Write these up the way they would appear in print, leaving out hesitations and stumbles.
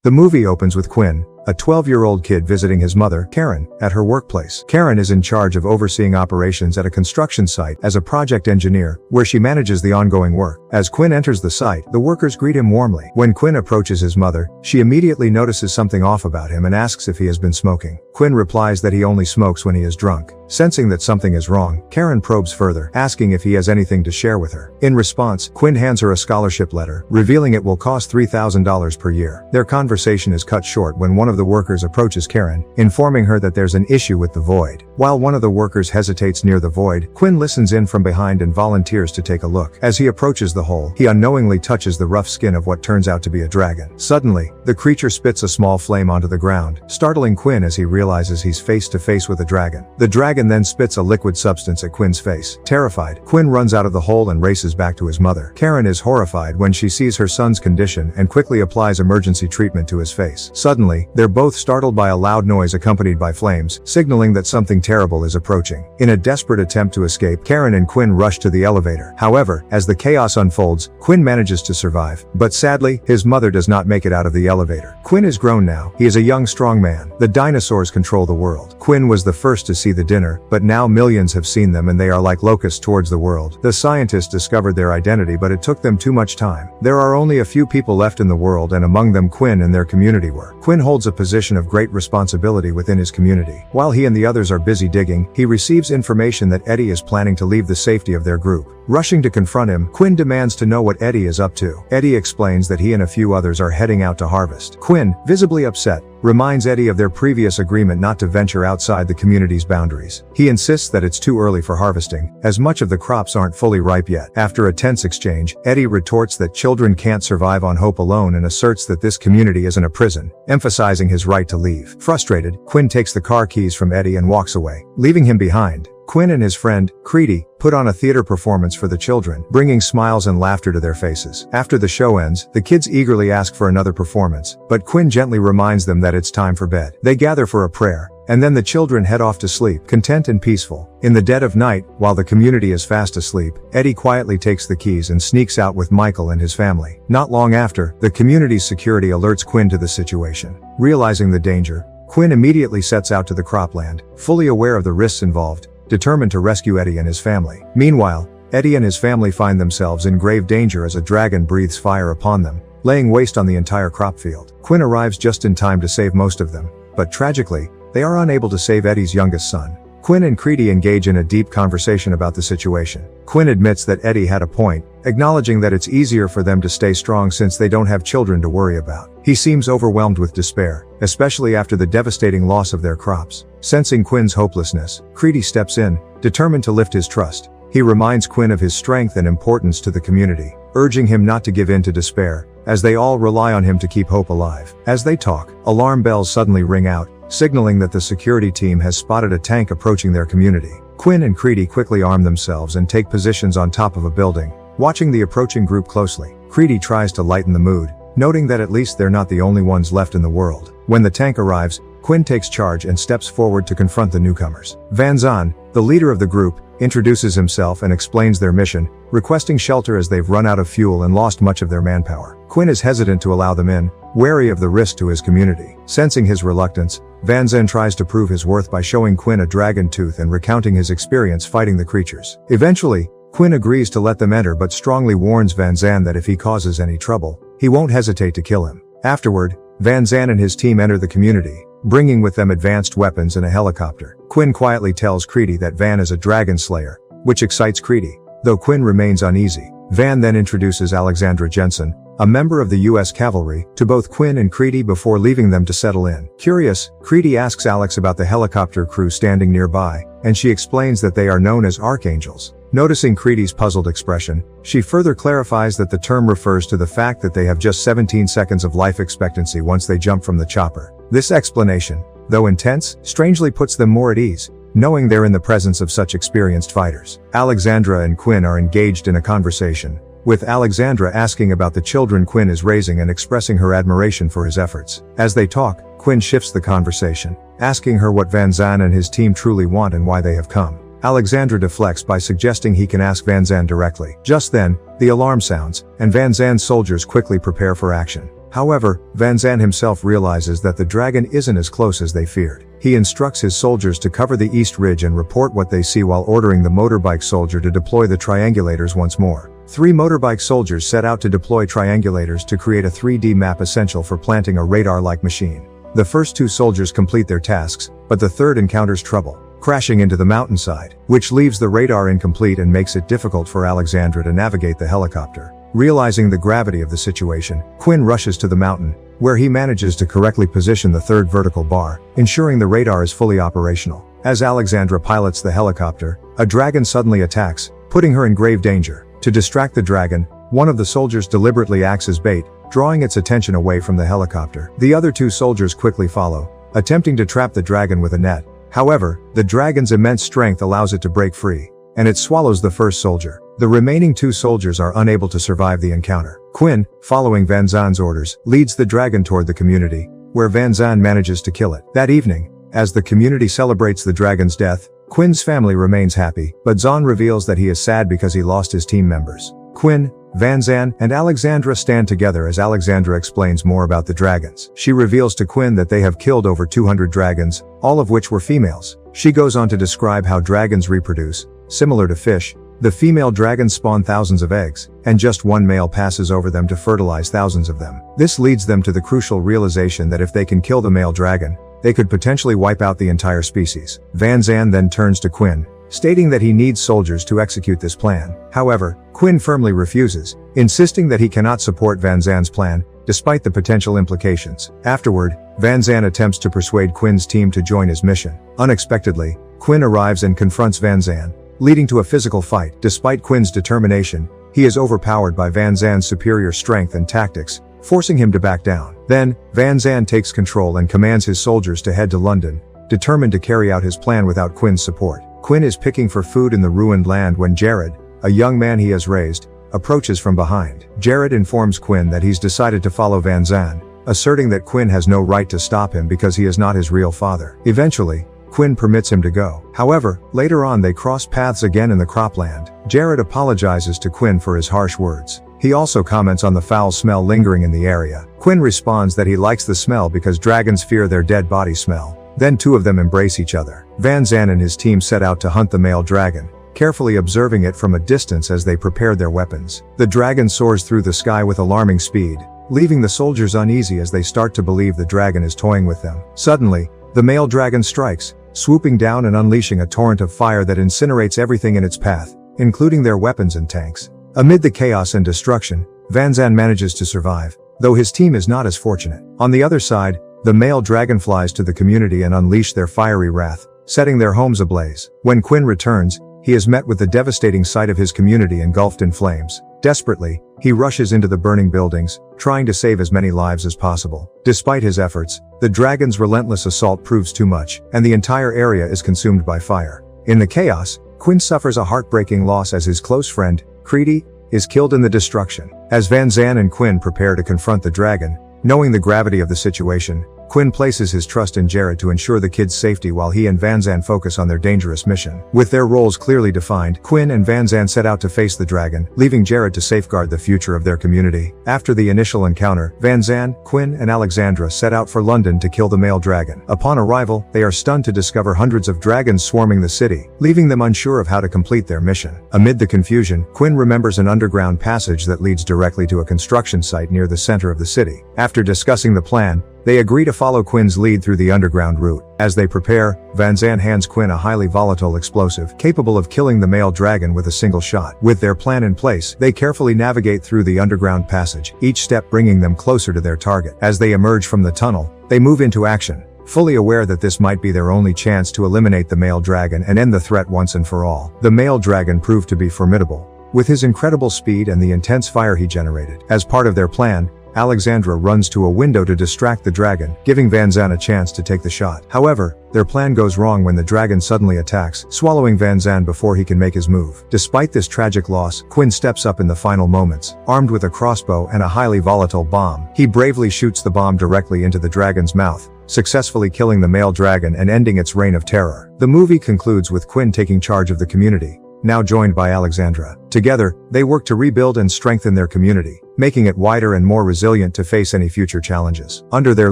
The movie opens with Quinn, a 12-year-old kid visiting his mother, Karen, at her workplace. Karen is in charge of overseeing operations at a construction site as a project engineer, where she manages the ongoing work. As Quinn enters the site, the workers greet him warmly. When Quinn approaches his mother, she immediately notices something off about him and asks if he has been smoking. Quinn replies that he only smokes when he is drunk. Sensing that something is wrong, Karen probes further, asking if he has anything to share with her. In response, Quinn hands her a scholarship letter, revealing it will cost $3,000 per year. Their conversation is cut short when one of the workers approaches Karen, informing her that there's an issue with the void. While one of the workers hesitates near the void, Quinn listens in from behind and volunteers to take a look. As he approaches the hole, he unknowingly touches the rough skin of what turns out to be a dragon. Suddenly, the creature spits a small flame onto the ground, startling Quinn as he realizes he's face to face with a dragon. The dragon then spits a liquid substance at Quinn's face. Terrified, Quinn runs out of the hole and races back to his mother. Karen is horrified when she sees her son's condition and quickly applies emergency treatment to his face. Suddenly, they're both startled by a loud noise accompanied by flames, signaling that something terrible is approaching. In a desperate attempt to escape, Karen and Quinn rush to the elevator. However, as the chaos unfolds, Quinn manages to survive. But sadly, his mother does not make it out of the elevator. Quinn is grown now. He is a young, strong man. The dinosaurs control the world. Quinn was the first to see the dinner, but now millions have seen them and they are like locusts towards the world. The scientists discovered their identity, but it took them too much time. There are only a few people left in the world, and among them Quinn and their community were. Quinn holds a position of great responsibility within his community. While he and the others are busy digging, he receives information that Eddie is planning to leave the safety of their group. Rushing to confront him, Quinn demands to know what Eddie is up to. Eddie explains that he and a few others are heading out to harvest. Quinn, visibly upset, reminds Eddie of their previous agreement not to venture outside the community's boundaries. He insists that it's too early for harvesting, as much of the crops aren't fully ripe yet. After a tense exchange, Eddie retorts that children can't survive on hope alone and asserts that this community isn't a prison, emphasizing his right to leave. Frustrated, Quinn takes the car keys from Eddie and walks away, leaving him behind. Quinn and his friend, Creedy, put on a theater performance for the children, bringing smiles and laughter to their faces. After the show ends, the kids eagerly ask for another performance, but Quinn gently reminds them that it's time for bed. They gather for a prayer, and then the children head off to sleep, content and peaceful. In the dead of night, while the community is fast asleep, Eddie quietly takes the keys and sneaks out with Michael and his family. Not long after, the community's security alerts Quinn to the situation. Realizing the danger, Quinn immediately sets out to the cropland, fully aware of the risks involved, determined to rescue Eddie and his family. Meanwhile, Eddie and his family find themselves in grave danger as a dragon breathes fire upon them, laying waste on the entire crop field. Quinn arrives just in time to save most of them, but tragically, they are unable to save Eddie's youngest son. Quinn and Creedy engage in a deep conversation about the situation. Quinn admits that Eddie had a point, acknowledging that it's easier for them to stay strong since they don't have children to worry about. He seems overwhelmed with despair, especially after the devastating loss of their crops. Sensing Quinn's hopelessness, Creedy steps in, determined to lift his trust. He reminds Quinn of his strength and importance to the community, urging him not to give in to despair, as they all rely on him to keep hope alive. As they talk, alarm bells suddenly ring out, signaling that the security team has spotted a tank approaching their community. Quinn and Creedy quickly arm themselves and take positions on top of a building, watching the approaching group closely. Creedy tries to lighten the mood, noting that at least they're not the only ones left in the world. When the tank arrives, Quinn takes charge and steps forward to confront the newcomers. Vanzan, the leader of the group, introduces himself and explains their mission, requesting shelter as they've run out of fuel and lost much of their manpower. Quinn is hesitant to allow them in, wary of the risk to his community. Sensing his reluctance, Vanzan tries to prove his worth by showing Quinn a dragon tooth and recounting his experience fighting the creatures. Eventually, Quinn agrees to let them enter but strongly warns Vanzan that if he causes any trouble, he won't hesitate to kill him. Afterward, Vanzan and his team enter the community, bringing with them advanced weapons and a helicopter. Quinn quietly tells Creedy that Van is a dragon slayer, which excites Creedy. Though Quinn remains uneasy, Van then introduces Alexandra Jensen, a member of the U.S. Cavalry, to both Quinn and Creedy before leaving them to settle in. Curious, Creedy asks Alex about the helicopter crew standing nearby, and she explains that they are known as archangels. Noticing Creedy's puzzled expression, she further clarifies that the term refers to the fact that they have just 17 seconds of life expectancy once they jump from the chopper. This explanation, though intense, strangely puts them more at ease, knowing they're in the presence of such experienced fighters. Alexandra and Quinn are engaged in a conversation, with Alexandra asking about the children Quinn is raising and expressing her admiration for his efforts. As they talk, Quinn shifts the conversation, asking her what Vanzan and his team truly want and why they have come. Alexandra deflects by suggesting he can ask Vanzan directly. Just then, the alarm sounds, and Vanzan's soldiers quickly prepare for action. However, Vanzan himself realizes that the dragon isn't as close as they feared. He instructs his soldiers to cover the east ridge and report what they see while ordering the motorbike soldier to deploy the triangulators once more. 3 motorbike soldiers set out to deploy triangulators to create a 3D map essential for planting a radar-like machine. The first 2 soldiers complete their tasks, but the third encounters trouble, crashing into the mountainside, which leaves the radar incomplete and makes it difficult for Alexandra to navigate the helicopter. Realizing the gravity of the situation, Quinn rushes to the mountain, where he manages to correctly position the third vertical bar, ensuring the radar is fully operational. As Alexandra pilots the helicopter, a dragon suddenly attacks, putting her in grave danger. To distract the dragon, one of the soldiers deliberately acts as bait, drawing its attention away from the helicopter. The other 2 soldiers quickly follow, attempting to trap the dragon with a net. However, the dragon's immense strength allows it to break free, and it swallows the first soldier. The remaining 2 soldiers are unable to survive the encounter. Quinn, following Vanzan's orders, leads the dragon toward the community, where Vanzan manages to kill it. That evening, as the community celebrates the dragon's death, Quinn's family remains happy, but Zahn reveals that he is sad because he lost his team members. Quinn, Vanzan, and Alexandra stand together as Alexandra explains more about the dragons. She reveals to Quinn that they have killed over 200 dragons, all of which were females. She goes on to describe how dragons reproduce. Similar to fish, the female dragons spawn thousands of eggs, and just one male passes over them to fertilize thousands of them. This leads them to the crucial realization that if they can kill the male dragon, they could potentially wipe out the entire species. Vanzan then turns to Quinn, stating that he needs soldiers to execute this plan. However, Quinn firmly refuses, insisting that he cannot support Vanzan's plan, despite the potential implications. Afterward, Vanzan attempts to persuade Quinn's team to join his mission. Unexpectedly, Quinn arrives and confronts Vanzan, leading to a physical fight. Despite Quinn's determination, he is overpowered by Vanzan's superior strength and tactics, forcing him to back down. Then, Vanzan takes control and commands his soldiers to head to London, determined to carry out his plan without Quinn's support. Quinn is picking for food in the ruined land when Jared, a young man he has raised, approaches from behind. Jared informs Quinn that he's decided to follow Vanzan, asserting that Quinn has no right to stop him because he is not his real father. Eventually, Quinn permits him to go. However, later on they cross paths again in the cropland. Jared apologizes to Quinn for his harsh words. He also comments on the foul smell lingering in the area. Quinn responds that he likes the smell because dragons fear their dead body smell. Then 2 of them embrace each other. Vanzan and his team set out to hunt the male dragon, carefully observing it from a distance as they prepared their weapons. The dragon soars through the sky with alarming speed, leaving the soldiers uneasy as they start to believe the dragon is toying with them. Suddenly, the male dragon strikes, swooping down and unleashing a torrent of fire that incinerates everything in its path, including their weapons and tanks. Amid the chaos and destruction, Vanzan manages to survive, though his team is not as fortunate. On the other side, the male dragon flies to the community and unleash their fiery wrath, setting their homes ablaze. When Quinn returns, he is met with the devastating sight of his community engulfed in flames. Desperately, he rushes into the burning buildings, trying to save as many lives as possible. Despite his efforts, the dragon's relentless assault proves too much, and the entire area is consumed by fire. In the chaos, Quinn suffers a heartbreaking loss as his close friend, Creedy, is killed in the destruction. As Vanzan and Quinn prepare to confront the dragon, knowing the gravity of the situation, Quinn places his trust in Jared to ensure the kid's safety while he and Vanzan focus on their dangerous mission. With their roles clearly defined, Quinn and Vanzan set out to face the dragon, leaving Jared to safeguard the future of their community. After the initial encounter, Vanzan, Quinn, and Alexandra set out for London to kill the male dragon. Upon arrival, they are stunned to discover hundreds of dragons swarming the city, leaving them unsure of how to complete their mission. Amid the confusion, Quinn remembers an underground passage that leads directly to a construction site near the center of the city. After discussing the plan, they agree to follow Quinn's lead through the underground route. As they prepare, Vanzan hands Quinn a highly volatile explosive, capable of killing the male dragon with a single shot. With their plan in place, they carefully navigate through the underground passage, each step bringing them closer to their target. As they emerge from the tunnel, they move into action, fully aware that this might be their only chance to eliminate the male dragon and end the threat once and for all. The male dragon proved to be formidable, with his incredible speed and the intense fire he generated. As part of their plan, Alexandra runs to a window to distract the dragon, giving Vanzan a chance to take the shot. However, their plan goes wrong when the dragon suddenly attacks, swallowing Vanzan before he can make his move. Despite this tragic loss, Quinn steps up in the final moments, armed with a crossbow and a highly volatile bomb. He bravely shoots the bomb directly into the dragon's mouth, successfully killing the male dragon and ending its reign of terror. The movie concludes with Quinn taking charge of the community, now joined by Alexandra. Together, they work to rebuild and strengthen their community, making it wider and more resilient to face any future challenges. Under their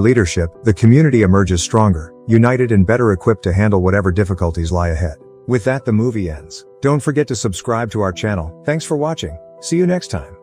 leadership, the community emerges stronger, united and better equipped to handle whatever difficulties lie ahead. With that, the movie ends. Don't forget to subscribe to our channel. Thanks for watching. See you next time.